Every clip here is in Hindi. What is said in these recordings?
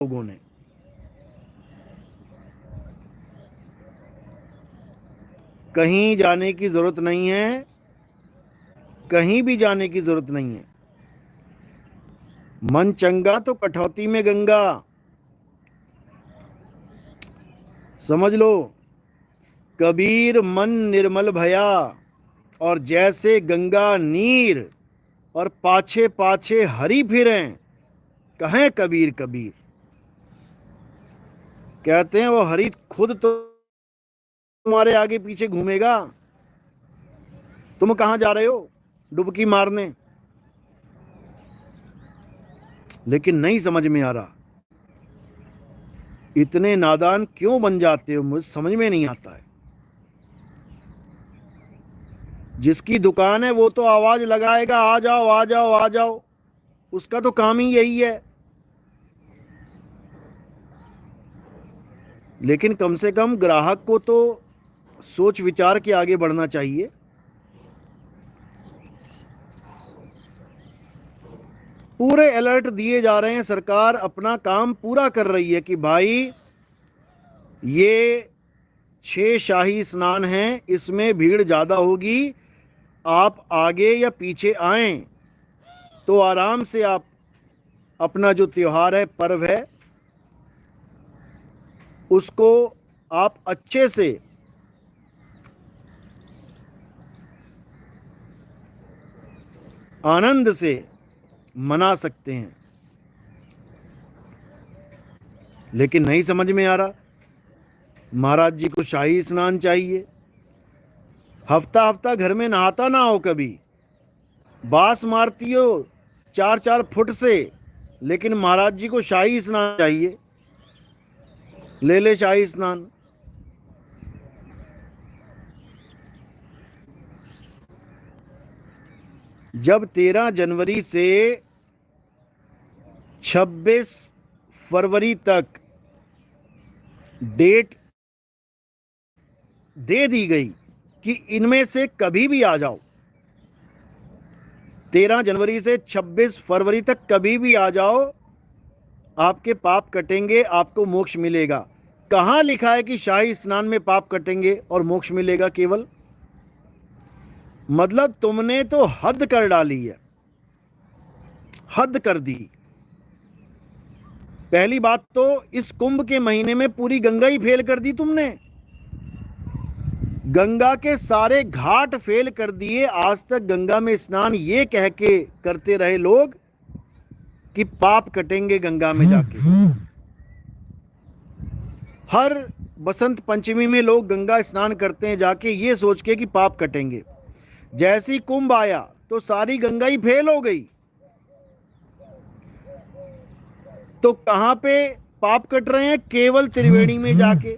लोगों ने। कहीं जाने की जरूरत नहीं है, कहीं भी जाने की जरूरत नहीं है। मन चंगा तो कठौती में गंगा, समझ लो। कबीर मन निर्मल भया, और जैसे गंगा नीर, और पाछे पाछे हरि फिरें, कहें कबीर कबीर। कहते हैं वो हरि खुद तो तुम्हारे आगे पीछे घूमेगा, तुम कहां जा रहे हो डुबकी मारने। लेकिन नहीं समझ में आ रहा, इतने नादान क्यों बन जाते हो, मुझे समझ में नहीं आता है। जिसकी दुकान है वो तो आवाज लगाएगा, आ जाओ आ जाओ आ जाओ, उसका तो काम ही यही है। लेकिन कम से कम ग्राहक को तो सोच विचार के आगे बढ़ना चाहिए। पूरे अलर्ट दिए जा रहे हैं, सरकार अपना काम पूरा कर रही है कि भाई ये 6 शाही स्नान हैं, इसमें भीड़ ज़्यादा होगी, आप आगे या पीछे आएं तो आराम से आप अपना जो त्योहार है, पर्व है, उसको आप अच्छे से आनंद से मना सकते हैं। लेकिन नहीं समझ में आ रहा, महाराज जी को शाही स्नान चाहिए। हफ्ता हफ्ता घर में नहाता ना हो, कभी बास मारती हो 4-4 फुट से, लेकिन महाराज जी को शाही स्नान चाहिए। ले ले शाही स्नान। जब 13 जनवरी से 26 फरवरी तक डेट दे दी गई कि इनमें से कभी भी आ जाओ, 13 जनवरी से 26 फरवरी तक कभी भी आ जाओ, आपके पाप कटेंगे, आपको मोक्ष मिलेगा। कहां लिखा है कि शाही स्नान में पाप कटेंगे और मोक्ष मिलेगा केवल? मतलब तुमने तो हद कर डाली है, हद कर दी। पहली बात तो इस कुंभ के महीने में पूरी गंगा ही फेल कर दी तुमने। गंगा के सारे घाट फेल कर दिए। आज तक गंगा में स्नान ये कह के करते रहे लोग कि पाप कटेंगे गंगा में जाके। हर बसंत पंचमी में लोग गंगा स्नान करते हैं जाके, ये सोच के कि पाप कटेंगे। जैसी कुंभ आया तो सारी गंगा ही फेल हो गई। तो कहां पे पाप कट रहे हैं? केवल त्रिवेणी में जाके।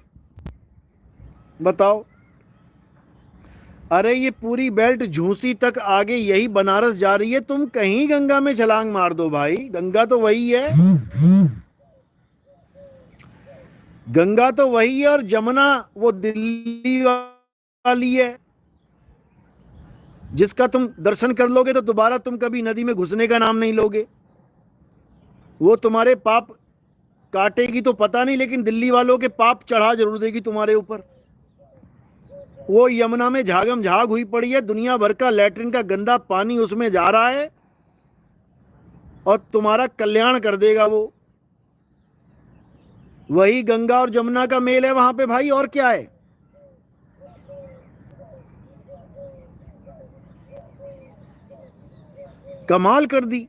बताओ। अरे ये पूरी बेल्ट झूसी तक आगे यही बनारस जा रही है, तुम कहीं गंगा में छलांग मार दो भाई, गंगा तो वही है। गंगा तो वही है, और जमुना वो दिल्ली वाली है, जिसका तुम दर्शन कर लोगे तो दोबारा तुम कभी नदी में घुसने का नाम नहीं लोगे। वो तुम्हारे पाप काटेगी तो पता नहीं, लेकिन दिल्ली वालों के पाप चढ़ा जरूर देगी तुम्हारे ऊपर। वो यमुना में झागम झाग हुई पड़ी है, दुनिया भर का लैट्रिन का गंदा पानी उसमें जा रहा है, और तुम्हारा कल्याण कर देगा वो। वही गंगा और जमुना का मेल है वहां पे भाई, और क्या है। कमाल कर दी।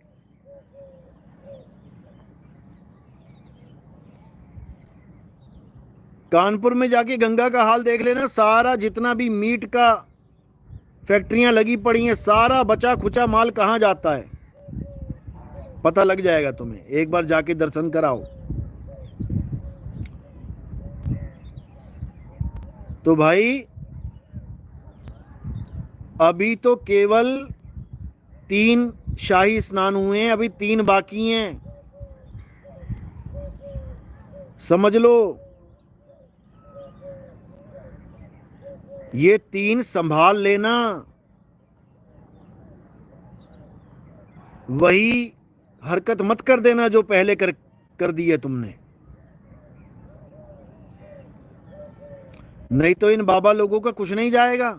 कानपुर में जाके गंगा का हाल देख लेना, सारा जितना भी मीट का फैक्ट्रियां लगी पड़ी हैं, सारा बचा खुचा माल कहां जाता है पता लग जाएगा तुम्हें, एक बार जाके दर्शन कराओ। तो भाई अभी तो केवल 3 शाही स्नान हुए हैं, अभी 3 बाकी हैं, समझ लो। ये 3 संभाल लेना। वही हरकत मत कर देना जो पहले कर दी है तुमने। नहीं तो इन बाबा लोगों का कुछ नहीं जाएगा।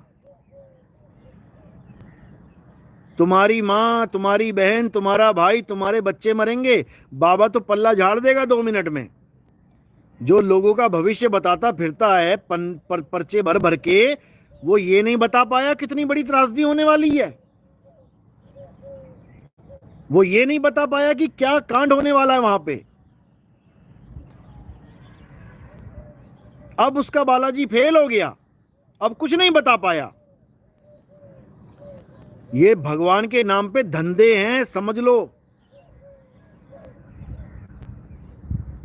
तुम्हारी माँ, तुम्हारी बहन, तुम्हारा भाई, तुम्हारे बच्चे मरेंगे, बाबा तो पल्ला झाड़ देगा 2 मिनट में। जो लोगों का भविष्य बताता फिरता है पर्चे भर भर के, वो ये नहीं बता पाया कितनी बड़ी त्रासदी होने वाली है। वो ये नहीं बता पाया कि क्या कांड होने वाला है वहां पे। अब उसका बालाजी फेल हो गया, अब कुछ नहीं बता पाया। ये भगवान के नाम पे धंधे हैं, समझ लो।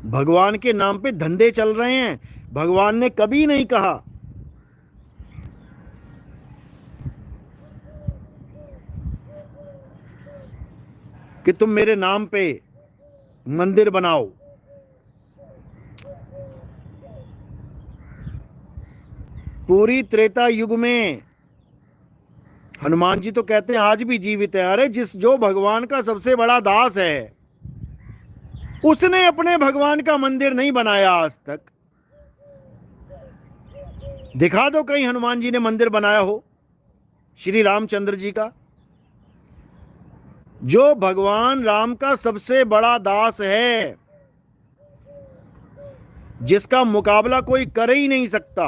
भगवान के नाम पे धंधे चल रहे हैं। भगवान ने कभी नहीं कहा कि तुम मेरे नाम पे मंदिर बनाओ। पूरी त्रेता युग में हनुमान जी तो कहते हैं आज भी जीवित है। अरे जो भगवान का सबसे बड़ा दास है, उसने अपने भगवान का मंदिर नहीं बनाया आज तक। दिखा दो कहीं हनुमान जी ने मंदिर बनाया हो श्री रामचंद्र जी का। जो भगवान राम का सबसे बड़ा दास है, जिसका मुकाबला कोई कर ही नहीं सकता,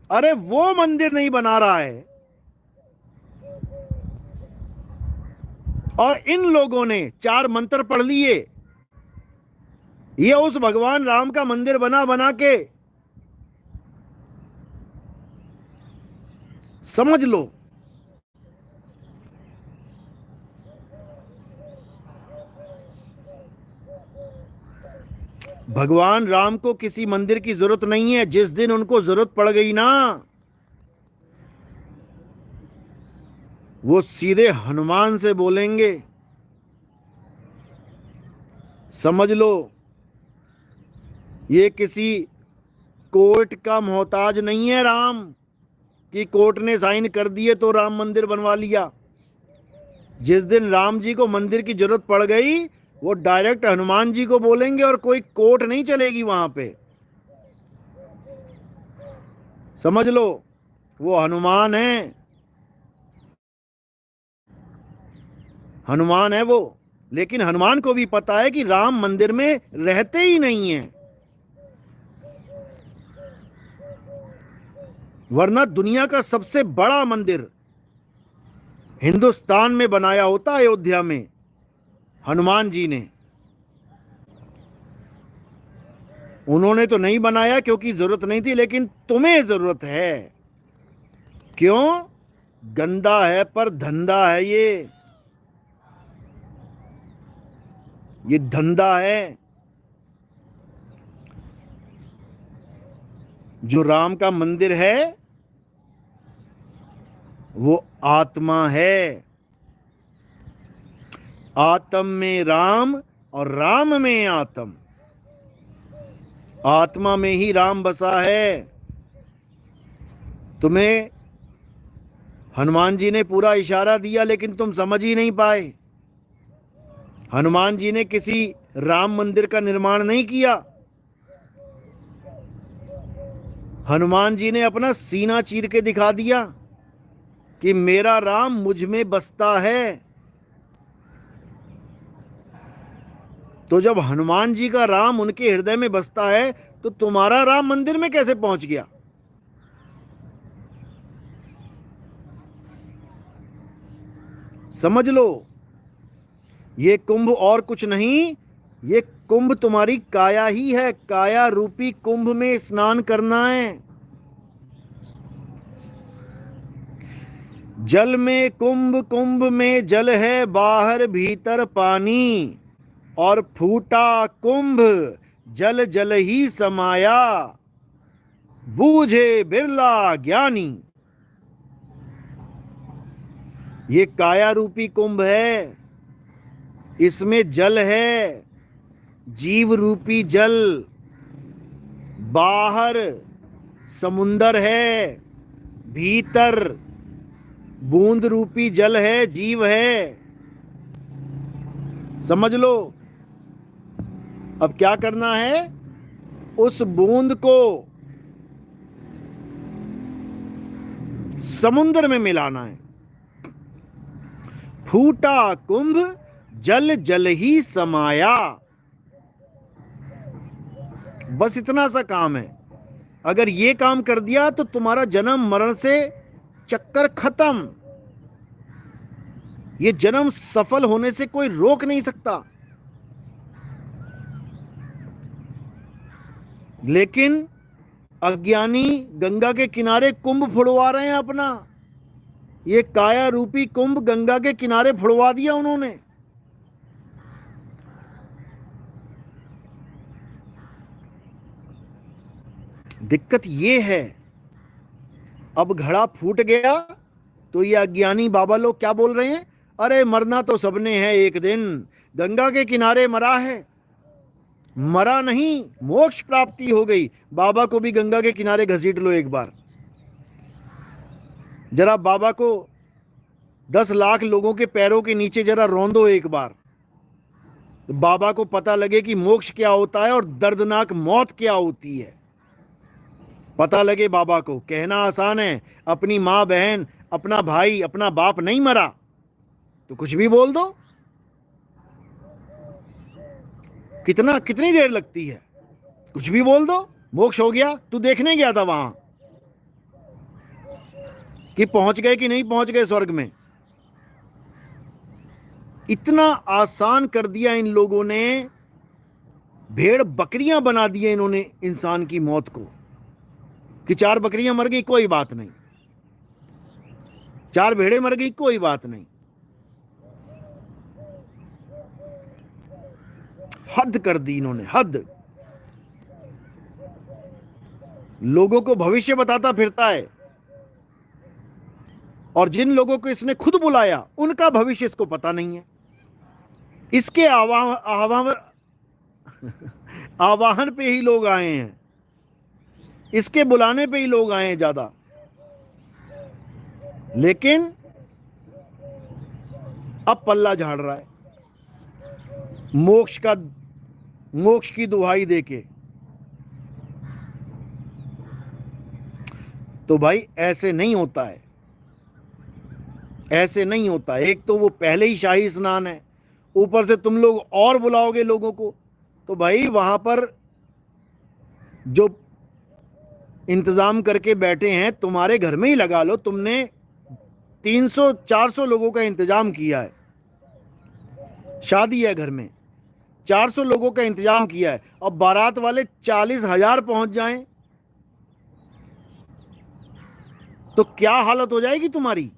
अरे वो मंदिर नहीं बना रहा है। और इन लोगों ने 4 मंत्र पढ़ लिए, ये उस भगवान राम का मंदिर बना बना के, समझ लो। भगवान राम को किसी मंदिर की जरूरत नहीं है। जिस दिन उनको जरूरत पड़ गई ना, वो सीधे हनुमान से बोलेंगे। समझ लो, ये किसी कोर्ट का मोहताज नहीं है राम, कि कोर्ट ने साइन कर दिए तो राम मंदिर बनवा लिया। जिस दिन राम जी को मंदिर की जरूरत पड़ गई, वो डायरेक्ट हनुमान जी को बोलेंगे और कोई कोर्ट नहीं चलेगी वहां पे। समझ लो, वो हनुमान है, हनुमान है वो। लेकिन हनुमान को भी पता है कि राम मंदिर में रहते ही नहीं है, वरना दुनिया का सबसे बड़ा मंदिर हिंदुस्तान में बनाया होता, अयोध्या में, हनुमान जी ने। उन्होंने तो नहीं बनाया क्योंकि जरूरत नहीं थी, लेकिन तुम्हें जरूरत है। क्यों? गंदा है पर धंधा है ये धंधा है। जो राम का मंदिर है वो आत्मा है। आत्म में राम और राम में आत्म। आत्मा में ही राम बसा है। तुम्हें हनुमान जी ने पूरा इशारा दिया, लेकिन तुम समझ ही नहीं पाए। हनुमान जी ने किसी राम मंदिर का निर्माण नहीं किया। हनुमान जी ने अपना सीना चीर के दिखा दिया कि मेरा राम मुझ में बसता है। तो जब हनुमान जी का राम उनके हृदय में बसता है, तो तुम्हारा राम मंदिर में कैसे पहुंच गया? समझ लो, ये कुंभ और कुछ नहीं, ये कुंभ तुम्हारी काया ही है। काया रूपी कुंभ में स्नान करना है। जल में कुंभ, कुंभ में जल है, बाहर भीतर पानी, और फूटा कुंभ जल जल ही समाया, बूझे बिरला ज्ञानी। ये काया रूपी कुंभ है, इसमें जल है, जीव रूपी जल। बाहर समुंदर है, भीतर बूंद रूपी जल है, जीव है। समझ लो। अब क्या करना है? उस बूंद को समुद्र में मिलाना है। फूटा कुंभ जल जल ही समाया, बस इतना सा काम है। अगर ये काम कर दिया तो तुम्हारा जन्म मरण से चक्कर खत्म। ये जन्म सफल होने से कोई रोक नहीं सकता। लेकिन अज्ञानी गंगा के किनारे कुंभ फुड़वा रहे हैं अपना। ये काया रूपी कुंभ गंगा के किनारे फुड़वा दिया उन्होंने। दिक्कत ये है, अब घड़ा फूट गया तो ये अज्ञानी बाबा लोग क्या बोल रहे हैं, अरे मरना तो सबने है एक दिन, गंगा के किनारे मरा है। मरा नहीं, मोक्ष प्राप्ति हो गई। बाबा को भी गंगा के किनारे घसीट लो एक बार। जरा बाबा को 10 लाख लोगों के पैरों के नीचे जरा रौंदो एक बार, तो बाबा को पता लगे कि मोक्ष क्या होता है और दर्दनाक मौत क्या होती है। पता लगे बाबा को। कहना आसान है, अपनी माँ बहन, अपना भाई, अपना बाप नहीं मरा तो कुछ भी बोल दो। कितनी देर लगती है, कुछ भी बोल दो, मोक्ष हो गया। तू देखने गया था वहां कि पहुंच गए कि नहीं पहुंच गए स्वर्ग में। इतना आसान कर दिया इन लोगों ने, भेड़ बकरियां बना दिए इन्होंने इंसान की मौत को, कि 4 बकरियां मर गई कोई बात नहीं, 4 भेड़ें मर गई कोई बात नहीं। हद कर दी इन्होंने, हद। लोगों को भविष्य बताता फिरता है, और जिन लोगों को इसने खुद बुलाया उनका भविष्य इसको पता नहीं है। इसके आवाहन पे ही लोग आए हैं, इसके बुलाने पे ही लोग आए हैं ज्यादा। लेकिन अब पल्ला झाड़ रहा है मोक्ष की दुहाई देके। तो भाई ऐसे नहीं होता है, ऐसे नहीं होता। एक तो वो पहले ही शाही स्नान है, ऊपर से तुम लोग और बुलाओगे लोगों को, तो भाई वहां पर जो इंतजाम करके बैठे हैं तुम्हारे घर में ही लगा लो। तुमने 300-400 लोगों का इंतजाम किया है, शादी है घर में, 400 लोगों का इंतजाम किया है, अब बारात वाले 40,000 पहुंच जाएं तो क्या हालत हो जाएगी तुम्हारी।